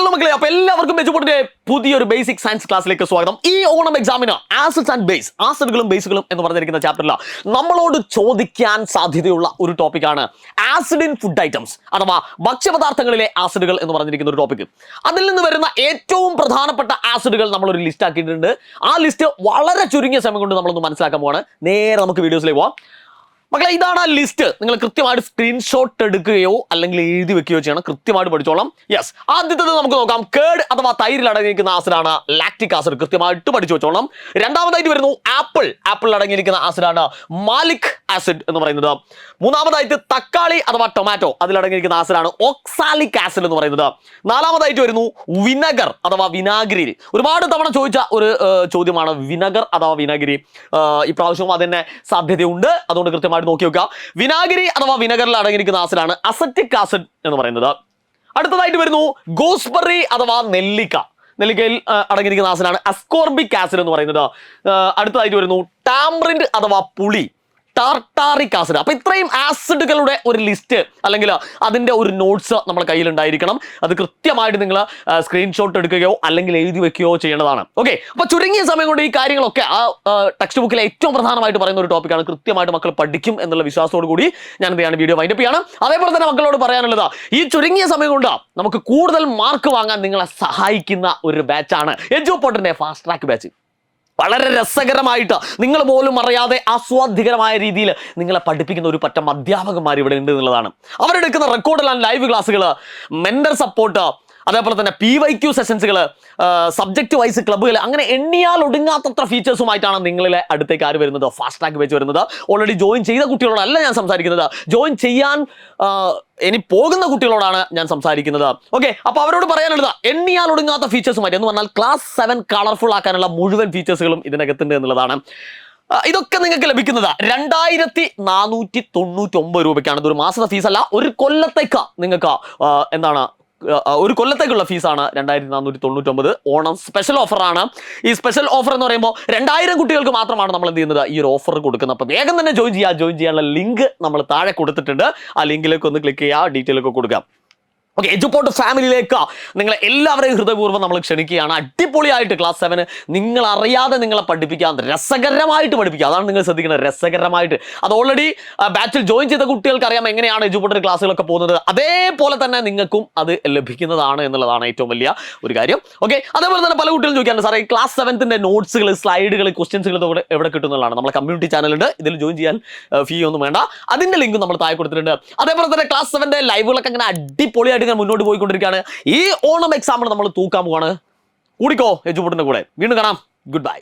Hello മക്കളെ, അപ്പോൾ എല്ലാവർക്കും എജുപോർട്ടിന്റെ പുതിയൊരു ബേസിക് സയൻസ് ക്ലാസ്സിലേക്ക് സ്വാഗതം. ഈ ഓണം എക്സാമിന് ആസിഡ്സ് ആൻഡ് ബേസ്, ആസിഡുകളും ബേസുകളും എന്ന് പറഞ്ഞിരിക്കുന്ന ചാപ്റ്ററിൽ നമ്മളോട് ചോദിക്കാൻ സാധ്യതയുള്ള ഒരു ടോപ്പിക്കാണ് ആസിഡ് ഇൻ ഫുഡ് ഐറ്റംസ് അഥവാ ഭക്ഷ്യപദാർത്ഥങ്ങളിലെ ആസിഡുകൾ എന്ന് പറഞ്ഞിരിക്കുന്ന ഒരു ടോപ്പിക്. അതിൽ നിന്ന് വരുന്ന ഏറ്റവും പ്രധാനപ്പെട്ട ആസിഡുകൾ നമ്മളൊരു ലിസ്റ്റ് ആക്കിയിട്ടുണ്ട്. ആ ലിസ്റ്റ് വളരെ ചുരുങ്ങിയ സമയം കൊണ്ട് നമ്മളൊന്ന് മനസ്സിലാക്കാൻ പോവാണ്. നേരെ നമുക്ക് വീഡിയോസിലേക്ക് പോവാം. മക്കളെ, ഇതാണ് ആ ലിസ്റ്റ്. നിങ്ങൾ കൃത്യമായിട്ട് സ്ക്രീൻഷോട്ട് എടുക്കുകയോ അല്ലെങ്കിൽ എഴുതി വെക്കുകയോ ചെയ്യണം. കൃത്യമായിട്ട് പഠിച്ചോളാം. യെസ്, ആദ്യത്തേത് നമുക്ക് നോക്കാം. കേർഡ് അഥവാ തൈരിൽ അടങ്ങിയിരിക്കുന്ന ആസിഡാണ് ലാക്റ്റിക് ആസിഡ്. കൃത്യമായിട്ട് പഠിച്ചു വെച്ചോളാം. രണ്ടാമതായിട്ട് വരുന്നു ആപ്പിൾ അടങ്ങിയിരിക്കുന്ന ആസിഡാണ് മാലിക് ആസിഡ് എന്ന് പറയുന്നത്. മൂന്നാമതായിട്ട് തക്കാളി അഥവാ ടൊമാറ്റോ, അതിലടങ്ങിയിരിക്കുന്ന ആസിഡാണ് ഓക്സാലിക് ആസിഡ് എന്ന് പറയുന്നത്. നാലാമതായിട്ട് വരുന്നു വിനഗർ അഥവാ വിനാഗിരി. ഒരുപാട് തവണ ചോദിച്ച ഒരു ചോദ്യമാണ് വിനഗർ അഥവാ വിനാഗിരി. ഇപ്രാവശ്യവും അതിന് സാധ്യതയുണ്ട്, അതുകൊണ്ട് കൃത്യമായിട്ട് നോക്കി വെക്കുക. വിനാഗിരി അഥവാ വിനഗറിൽ അടങ്ങിയിരിക്കുന്ന ആസിഡാണ് അസറ്റിക് ആസിഡ് എന്ന് പറയുന്നത്. അടുത്തതായിട്ട് വരുന്നു ഗൂസ്ബെറി അഥവാ നെല്ലിക്കയിൽ അടങ്ങിയിരിക്കുന്ന ആസിഡാണ് അസ്കോർബിക് ആസിഡ് എന്ന് പറയുന്നത്. അടുത്തതായിട്ട് വരുന്നു ടാമറിൻഡ് അഥവാ പുളി, ടാർട്ടാറിക് ആസിഡ്. അപ്പൊ ഇത്രയും ആസിഡുകളുടെ ഒരു ലിസ്റ്റ് അല്ലെങ്കിൽ അതിന്റെ ഒരു നോട്ട്സ് നമ്മുടെ കയ്യിൽ ഉണ്ടായിരിക്കണം. അത് കൃത്യമായിട്ട് നിങ്ങൾ സ്ക്രീൻഷോട്ട് എടുക്കുകയോ അല്ലെങ്കിൽ എഴുതി വെക്കുകയോ ചെയ്യേണ്ടതാണ്. ഓക്കെ, അപ്പൊ ചുരുങ്ങിയ സമയം കൊണ്ട് ഈ കാര്യങ്ങളൊക്കെ ആ ടെക്സ്റ്റ് ബുക്കിലെ ഏറ്റവും പ്രധാനമായിട്ട് പറയുന്ന ഒരു ടോപ്പിക്കാണ്. കൃത്യമായിട്ട് മക്കൾ പഠിക്കും എന്നുള്ള വിശ്വാസത്തോടു കൂടി ഞാൻ എന്ത് ചെയ്യാണ്, വീഡിയോ വൈൻഡപ്പ് ചെയ്യാണ്. അതേപോലെ തന്നെ മക്കളോട് പറയാനുള്ളത്, ഈ ചുരുങ്ങിയ സമയം കൊണ്ട് നമുക്ക് കൂടുതൽ മാർക്ക് വാങ്ങാൻ നിങ്ങളെ സഹായിക്കുന്ന ഒരു ബാച്ചാണ് എജുപോർട്ടിന്റെ ഫാസ്റ്റ് ട്രാക്ക് ബാച്ച്. വളരെ രസകരമായിട്ട് നിങ്ങൾ പോലും അറിയാതെ ആസ്വാദ്യകരമായ രീതിയിൽ നിങ്ങളെ പഠിപ്പിക്കുന്ന ഒരു പറ്റം അധ്യാപകന്മാർ ഇവിടെ ഉണ്ട് എന്നുള്ളതാണ്. അവരെടുക്കുന്ന റെക്കോർഡ് ആൻഡ് ലൈവ് ക്ലാസ്സുകൾ, മെന്റർ സപ്പോർട്ട്, അതേപോലെ തന്നെ PYQ സെഷൻസുകൾ, സബ്ജക്റ്റ് വൈസ് ക്ലബ്ബുകൾ, അങ്ങനെ എണ്ണിയാൽ ഒടുങ്ങാത്തത്ര ഫീച്ചേഴ്സുമായിട്ടാണ് നിങ്ങളിലെ അടുത്തേക്ക് ആര് വരുന്നത്, ഫാസ്റ്റ് ട്രാക്ക് വെച്ച് വരുന്നത്. ഓൾറെഡി ജോയിൻ ചെയ്ത കുട്ടികളോടല്ല ഞാൻ സംസാരിക്കുന്നത്, ജോയിൻ ചെയ്യാൻ ഇനി പോകുന്ന കുട്ടികളോടാണ് ഞാൻ സംസാരിക്കുന്നത്. ഓക്കെ, അപ്പൊ അവരോട് പറയാനുള്ളത്, എണ്ണിയാൽ ഒടുങ്ങാത്ത ഫീച്ചേഴ്സുമായിട്ട് എന്ന് പറഞ്ഞാൽ ക്ലാസ് 7 കളർഫുൾ ആക്കാനുള്ള മുഴുവൻ ഫീച്ചേഴ്സുകളും ഇതിനകത്തുണ്ട് എന്നുള്ളതാണ്. ഇതൊക്കെ നിങ്ങൾക്ക് ലഭിക്കുന്നത് 2499 രൂപയ്ക്കാണ്. ഇതൊരു മാസത്തെ ഫീസല്ല, ഒരു കൊല്ലത്തേക്ക് നിങ്ങൾക്ക് ഒരു കൊല്ലത്തേക്കുള്ള ഫീസാണ് 2499. ഓണം സ്പെഷ്യൽ ഓഫറാണ്. ഈ സ്പെഷ്യൽ ഓഫർ എന്ന് പറയുമ്പോൾ 2000 കുട്ടികൾക്ക് മാത്രമാണ് നമ്മൾ എന്ത് ചെയ്യുന്നത്, ഈ ഒരു ഓഫർ കൊടുക്കുന്നത്. അപ്പോൾ വേഗം തന്നെ ജോയിൻ ചെയ്യാനുള്ള ലിങ്ക് നമ്മൾ താഴെ കൊടുത്തിട്ടുണ്ട്. ആ ലിങ്കിലേക്ക് ഒന്ന് ക്ലിക്ക് ചെയ്യുക, ഡീറ്റെയിൽ ഒക്കെ കൊടുക്കാം. ഓക്കെ, എജുപോർട്ട് ഫാമിലിയിലേക്ക് നിങ്ങളെ എല്ലാവരെയും ഹൃദയപൂർവ്വം നമ്മൾ ക്ഷണിക്കുകയാണ്. അടിപൊളിയായിട്ട് ക്ലാസ് 7 നിങ്ങൾ അറിയാതെ നിങ്ങളെ പഠിപ്പിക്കാൻ, രസകരമായിട്ട് പഠിപ്പിക്കുക. അതാണ് നിങ്ങൾ ശ്രദ്ധിക്കുന്നത്, രസകരമായിട്ട്. അത് ഓൾറെഡി ബാച്ചിൽ ജോയിൻ ചെയ്ത കുട്ടികൾക്ക് അറിയാം എങ്ങനെയാണ് എജുപോർട്ട് ക്ലാസ്സുകളൊക്കെ പോകുന്നത്. അതേപോലെ തന്നെ നിങ്ങൾക്കും അത് ലഭിക്കുന്നതാണ് എന്നുള്ളതാണ് ഏറ്റവും വലിയ ഒരു കാര്യം. ഓക്കെ, അതേപോലെ തന്നെ പല കുട്ടികളും ചോദിക്കാറുണ്ട്, സാറേ ക്ലാസ് 7ന്റെ നോട്ട്സുകൾ, സ്ലൈഡുകൾ, ക്വസ്റ്റ്യൻസുകൾ എവിടെ കിട്ടുന്നതാണ്. നമ്മളെ കമ്മ്യൂണിറ്റി ചാനലുണ്ട്, ഇതിൽ ജോയിൻ ചെയ്യാൻ ഫീ ഒന്നും വേണ്ട. അതിന്റെ ലിങ്ക് നമ്മൾ താഴെ കൊടുത്തിട്ടുണ്ട്. അതേപോലെ തന്നെ ക്ലാസ് 7ന്റെ ലൈവുകളൊക്കെ അങ്ങനെ അടിപൊളിയായിട്ട് മുന്നോട്ട് പോയിക്കൊണ്ടിരിക്കുകയാണ്. ഈ ഓണം എക്സാമിന് നമ്മൾ തൂക്കാൻ പോവാണ്. കൂടിക്കോ എജുപോർട്ടിന്റെ കൂടെ. വീണ്ടും കാണാം. Good bye.